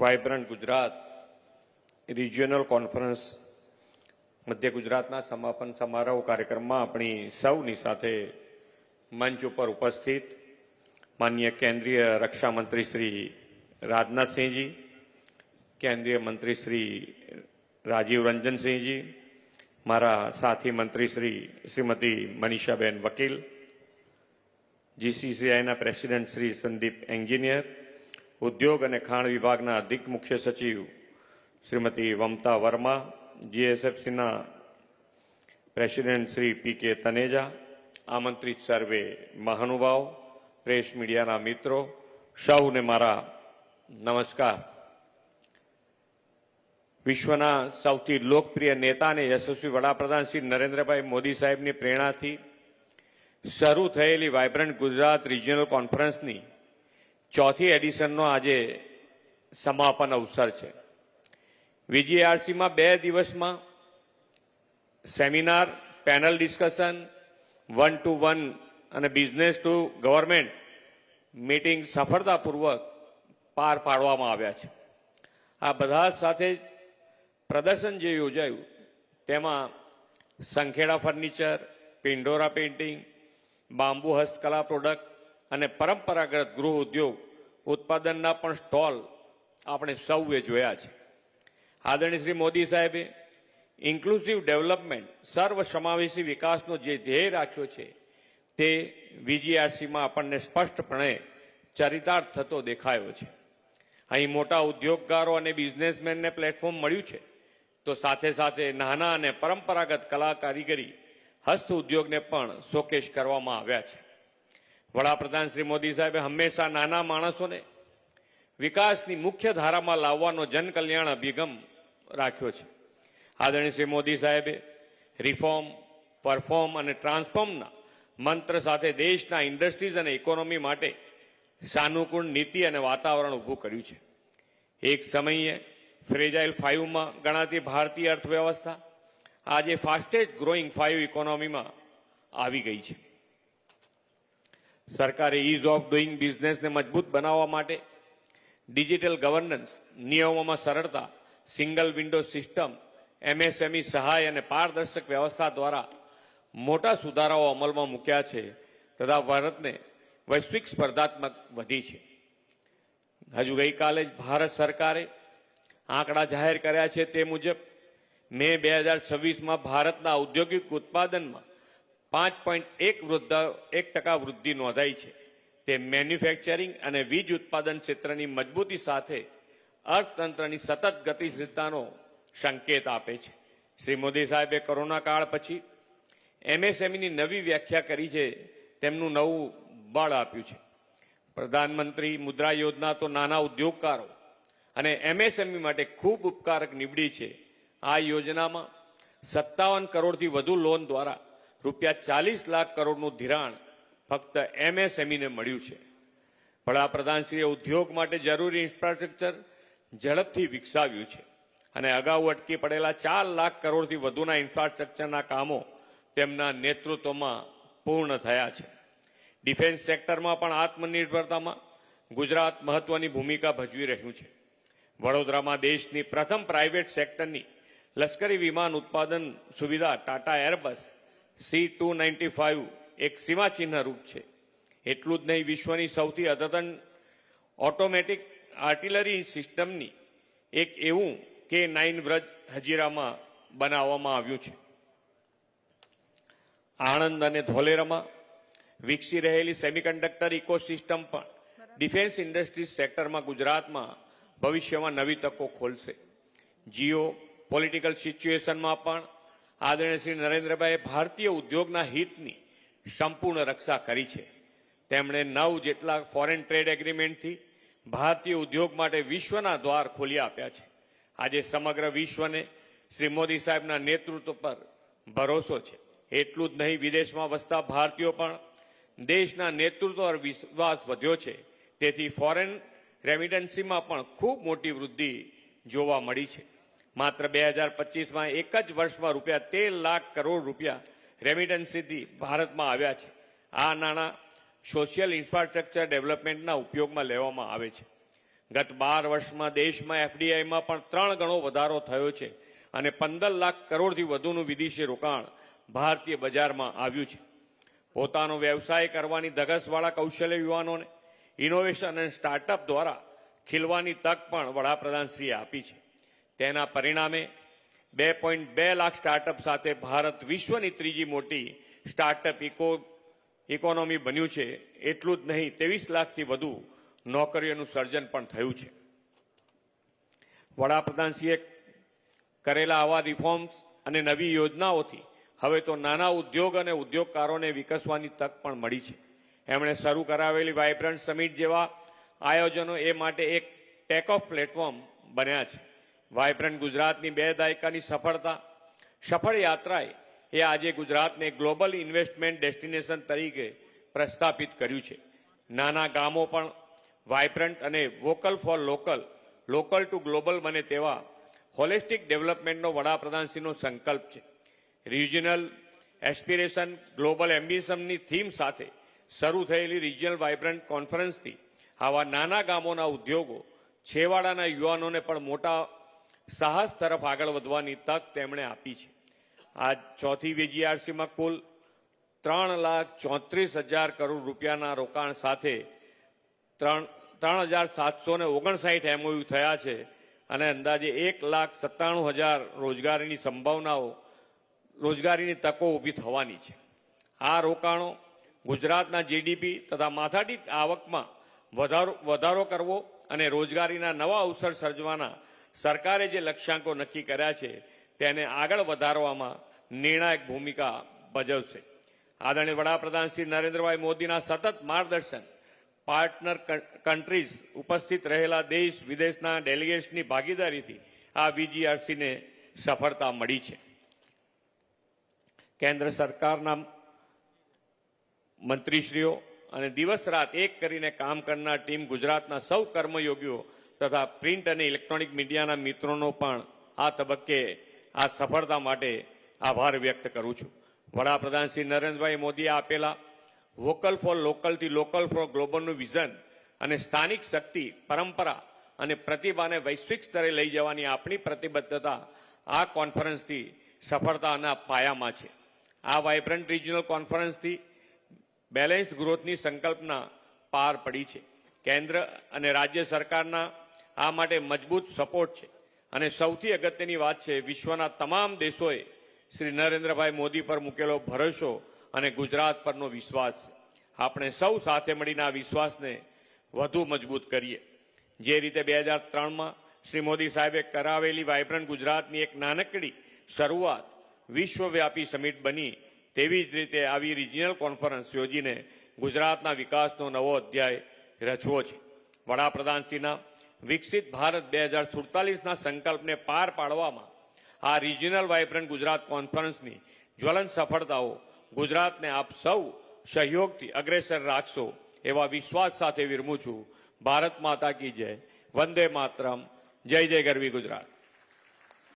Vibrant Gujarat regional conference મધ્ય ગુજરાતના સમાપન સમારોહ કાર્યક્રમમાં આપણી સૌની સાથે મંચ ઉપર ઉપસ્થિત માનનીય કેન્દ્રીય રક્ષા મંત્રી શ્રી રાજનાથસિંહજી, કેન્દ્રીય મંત્રી શ્રી રાજીવ રંજનસિંહજી, મારા સાથી મંત્રી શ્રીમતી મનીષાબેન વકીલ, જીસીસીઆઈના પ્રેસિડેન્ટ શ્રી સંદીપ એન્જિનિયર, ઉદ્યોગ અને ખાણ વિભાગના અધિક મુખ્ય સચિવ શ્રીમતી વમતા વર્મા, જીએસએફસીના પ્રેસિડેન્ટ શ્રી પી.કે. તનેજા, આમંત્રિત સર્વે મહાનુભાવ, પ્રેસ મીડિયાના મિત્રો, સૌને મારા નમસ્કાર. વિશ્વના સૌથી લોકપ્રિય નેતા અને યશસ્વી વડાપ્રધાન શ્રી નરેન્દ્રભાઈ મોદી સાહેબની પ્રેરણાથી શરૂ થયેલી વાઇબ્રન્ટ ગુજરાત રિજિયોનલ કોન્ફરન્સની ચોથી એડિશનનો આજે સમાપન અવસર છે. વીજીઆરસીમાં 2 દિવસમાં સેમિનાર, પેનલ ડિસ્કશન, 1-to-1 અને બિઝનેસ ટુ ગવર્નમેન્ટ મીટિંગ સફળતાપૂર્વક પાર પાડવામાં આવ્યા છે. આ બધા સાથે પ્રદર્શન જે યોજાયું તેમાં સંખેડા ફર્નિચર, પિંડોરા પેઇન્ટિંગ, બાંબુ હસ્તકલા પ્રોડક્ટ અને પરંપરાગત ગૃહ ઉદ્યોગ ઉત્પાદનના પણ સ્ટોલ આપણે સૌએ જોયા છે. આદરણીય શ્રી મોદી સાહેબે ઇન્ક્લુઝિવ ડેવલપમેન્ટ, સર્વસમાવેશી વિકાસનો જે ધ્યેય રાખ્યો છે તે વીજીઆરસીમાં આપણને સ્પષ્ટપણે ચરિતાર્થ થતો દેખાયો છે. અહીં મોટા ઉદ્યોગકારો અને બિઝનેસમેનને પ્લેટફોર્મ મળ્યું છે, તો સાથે સાથે નાના અને પરંપરાગત કલા કારીગરી હસ્ત ઉદ્યોગને પણ શોકેશ કરવામાં આવ્યા છે. વડાપ્રધાન શ્રી મોદી સાહેબે હંમેશા નાના માણસોને વિકાસની મુખ્ય ધારામાં લાવવાનો જનકલ્યાણ અભિગમ રાખ્યો છે. આદરણીય શ્રી મોદી સાહેબે રિફોર્મ, પરફોર્મ અને ટ્રાન્સફોર્મના મંત્ર સાથે દેશના ઇન્ડસ્ટ્રીઝ અને ઇકોનોમી માટે સાનુકૂળ નીતિ અને વાતાવરણ ઊભું કર્યું છે. એક સમયે ફ્રેજાઇલ 5માં ગણાતી ભારતીય અર્થવ્યવસ્થા આજે ફાસ્ટેસ્ટ ગ્રોઈંગ 5 ઇકોનોમીમાં આવી ગઈ છે. સરકારે ઇઝ ઓફ ડુઈંગ બિઝનેસને મજબૂત બનાવવા માટે ડિજિટલ ગવર્નન્સ, નિયમોમાં સરળતા, સિંગલ વિન્ડો સિસ્ટમ, એમએસએમઈ સહાય અને પારદર્શક વ્યવસ્થા દ્વારા મોટા સુધારાઓ અમલમાં મૂક્યા છે તથા ભારતને વૈશ્વિક સ્પર્ધાત્મક વધી છે. હજુ ગઈકાલે જ ભારત સરકારે આંકડા જાહેર કર્યા છે તે મુજબ મે 2026માં ભારતના ઔદ્યોગિક ઉત્પાદનમાં 5.1% વૃદ્ધિ નોંધાઈ છે. તે મેન્યુફેક્ચરિંગ અને વીજ ઉત્પાદન ક્ષેત્રની મજબૂતી સાથે અર્થતંત્રની સતત ગતિશીલતાનો સંકેત આપે છે. શ્રી મોદી સાહેબે કોરોના કાળ પછી એમએસએમઈની નવી વ્યાખ્યા કરી છે, તેમનું નવું બળ આપ્યું છે. પ્રધાનમંત્રી મુદ્રા યોજના તો નાના ઉદ્યોગકારો અને એમએસએમઈ માટે ખૂબ ઉપકારક નીવડી છે. આ યોજનામાં 57 કરોડથી વધુ લોન દ્વારા રૂપિયા 40 લાખ કરોડનું ધિરાણ ફક્ત એમએસએમઈને મળ્યું છે. વડાપ્રધાનશ્રીએ ઉદ્યોગ માટે જરૂરી ઇન્ફ્રાસ્ટ્રક્ચર ઝડપથી વિકસાવ્યું છે અને અગાઉ અટકી પડેલા 4 લાખ કરોડથી વધુના ઇન્ફ્રાસ્ટ્રક્ચરના કામો તેમના નેતૃત્વમાં પૂર્ણ થયા છે. ડિફેન્સ સેક્ટરમાં પણ આત્મનિર્ભરતામાં ગુજરાત મહત્વની ભૂમિકા ભજવી રહ્યું છે. વડોદરામાં દેશની પ્રથમ પ્રાઇવેટ સેક્ટરની લશ્કરી વિમાન ઉત્પાદન સુવિધા ટાટા એરબસ C295 એક સીમાચિહ્ન રૂપ છે. એટલું જ નહીં, વિશ્વની સૌથી અદ્યતન ઓટોમેટિક આર્ટિલરી સિસ્ટમની એક એવું K9 વ્રજ હજીરામાં બનાવવામાં આવ્યું છે. આણંદ અને ધોલેરામાં વિકસી રહેલી સેમિકન્ડક્ટર ઇકોસિસ્ટમ પણ ડિફેન્સ ઇન્ડસ્ટ્રીઝ સેક્ટરમાં ગુજરાતમાં ભવિષ્યમાં નવી તકો ખોલશે. જીઓ પોલિટિકલ સિચ્યુએશનમાં પણ આદરણીય શ્રી નરેન્દ્રભાઈએ ભારતીય ઉદ્યોગના હિતની સંપૂર્ણ રક્ષા કરી છે. તેમણે 9 જેટલા ફોરેન ટ્રેડ એગ્રીમેન્ટથી ભારતીય ઉદ્યોગ માટે વિશ્વના દ્વાર ખોલી આપ્યા છે. આજે સમગ્ર વિશ્વને શ્રી મોદી સાહેબના નેતૃત્વ પર ભરોસો છે. એટલું જ નહીં, વિદેશમાં વસતા ભારતીયો પણ દેશના નેતૃત્વ પર વિશ્વાસ વધ્યો છે. તેથી ફોરેન રેમિટન્સીમાં પણ ખૂબ મોટી વૃદ્ધિ જોવા મળી છે. માત્ર 2025માં એક જ વર્ષમાં રૂપિયા 13 લાખ કરોડ રૂપિયા રેમિટન્સીથી ભારતમાં આવ્યા છે. આ નાણાં સોશિયલ ઇન્ફ્રાસ્ટ્રક્ચર ડેવલપમેન્ટના ઉપયોગમાં લેવામાં આવે છે. ગત 12 વર્ષમાં દેશમાં એફડીઆઈમાં પણ 3 ગણો વધારો થયો છે અને 15 લાખ કરોડથી વધુનું વિદેશી રોકાણ ભારતીય બજારમાં આવ્યું છે. પોતાનો વ્યવસાય કરવાની ધગશવાળા કૌશલ્ય યુવાનોને ઇનોવેશન અને સ્ટાર્ટઅપ દ્વારા ખીલવાની તક પણ વડાપ્રધાનશ્રીએ આપી છે. તેના પરિણામે 2.2 લાખ સ્ટાર્ટઅપ સાથે ભારત વિશ્વની ત્રીજી મોટી સ્ટાર્ટઅપ ઇકોનોમી બન્યું છે. એટલું જ નહીં, 23 લાખથી વધુ નોકરીઓનું સર્જન પણ થયું છે. વડાપ્રધાનશ્રીએ કરેલા આવા રિફોર્મ્સ અને નવી યોજનાઓથી હવે તો નાના ઉદ્યોગ અને ઉદ્યોગકારોને વિકસવાની તક પણ મળી છે. એમણે શરૂ કરાવેલી વાઇબ્રન્ટ સમિટ જેવા આયોજનો એ માટે એક ટેક ઓફ પ્લેટફોર્મ બન્યા છે. વાઇબ્રન્ટ ગુજરાતની 2 દાયકાની સફળ યાત્રાએ એ આજે ગુજરાતને ગ્લોબલ ઇન્વેસ્ટમેન્ટ ડેસ્ટિનેશન તરીકે પ્રસ્થાપિત કર્યું છે. નાના ગામો પણ વાઇબ્રન્ટ અને vocal for local two global બને તેવા હોલિસ્ટિક ડેવલપમેન્ટનો વડાપ્રધાનશ્રીનો સંકલ્પ છે. રિજિયનલ એસ્પિરેશન ગ્લોબલ એમ્બિશનની થીમ સાથે શરૂ થયેલી રિજિયનલ વાઇબ્રન્ટ કોન્ફરન્સથી આવા નાના ગામોના ઉદ્યોગો, છેવાડાના યુવાનોને પણ મોટા સાહસ તરફ આગળ વધવાની તક તેમણે આપી છે. આ ચોથી વીજીઆરસીમાં કુલ 3,34,000 કરોડ રૂપિયાના રોકાણ સાથે 3,759 MOU થયા છે અને અંદાજે 1,97,000 રોજગારીની તકો ઊભી થવાની છે. આ રોકાણો ગુજરાતના જીડીપી તથા માથાદીઠ આવકમાં વધારો કરવો અને રોજગારીના નવા અવસર સર્જવાના સરકારે જે લક્ષ્યાંકો નક્કી કર્યા છે તેને આગળ વધારવામાં નિર્ણાયક ભૂમિકા ભજવશે. આદરણીય વડાપ્રધાન શ્રી નરેન્દ્રભાઈ મોદીના સતત માર્ગદર્શન, પાર્ટનર કન્ટ્રીઝ ઉપસ્થિત રહેલા દેશ વિદેશના ડેલિગેટ્સની ભાગીદારીથી આ વીજીઆરસીને સફળતા મળી છે. કેન્દ્ર સરકારના મંત્રીશ્રીઓ અને દિવસ રાત એક કરીને કામ કરનાર ટીમ ગુજરાતના સૌ કર્મયોગીઓ તથા પ્રિન્ટ અને ઇલેક્ટ્રોનિક મીડિયાના મિત્રોનો પણ આ તબક્કે આ સફળતા માટે આભાર વ્યક્ત કરું છું. વડાપ્રધાન શ્રી નરેન્દ્રભાઈ મોદીએ આપેલા વોકલ ફોર લોકલથી લોકલ ફોર ગ્લોબલનું વિઝન અને સ્થાનિક શક્તિ, પરંપરા અને પ્રતિભાને વૈશ્વિક સ્તરે લઈ જવાની આપણી પ્રતિબદ્ધતા આ કોન્ફરન્સથી સફળતાના પાયામાં છે. આ વાઇબ્રન્ટ રિજિયનલ કોન્ફરન્સથી બેલેન્સ્ડ ગ્રોથની સંકલ્પના પાર પડી છે. કેન્દ્ર અને રાજ્ય સરકારના આ માટે મજબૂત સપોર્ટ છે અને સૌથી અગત્યની વાત છે, વિશ્વના તમામ દેશોએ શ્રી નરેન્દ્રભાઈ મોદી પર મૂકેલો ભરોસો અને ગુજરાત પરનો વિશ્વાસ. આપણે સૌ સાથે મળીને આ વિશ્વાસને વધુ મજબૂત કરીએ. જે રીતે 2003માં શ્રી મોદી સાહેબે કરાવેલી વાઇબ્રન્ટ ગુજરાતની એક નાનકડી શરૂઆત વિશ્વવ્યાપી સમિટ બની, તેવી જ રીતે આવી રિજિયનલ કોન્ફરન્સ યોજીને ગુજરાતના વિકાસનો નવો અધ્યાય રચવો છે. વડાપ્રધાનશ્રીના વિકસિત ભારત 2047ના સંકલ્પને પાર પાડવામાં આ રિજિયનલ વાઇબ્રન્ટ ગુજરાત કોન્ફરન્સની જ્વલંત સફળતાઓ ગુજરાતને આપ સૌ સહયોગથી અગ્રેસર રાખશો એવા વિશ્વાસ સાથે વિરમું છું. ભારત માતા કી જય. વંદે માતરમ. જય જય ગરવી ગુજરાત.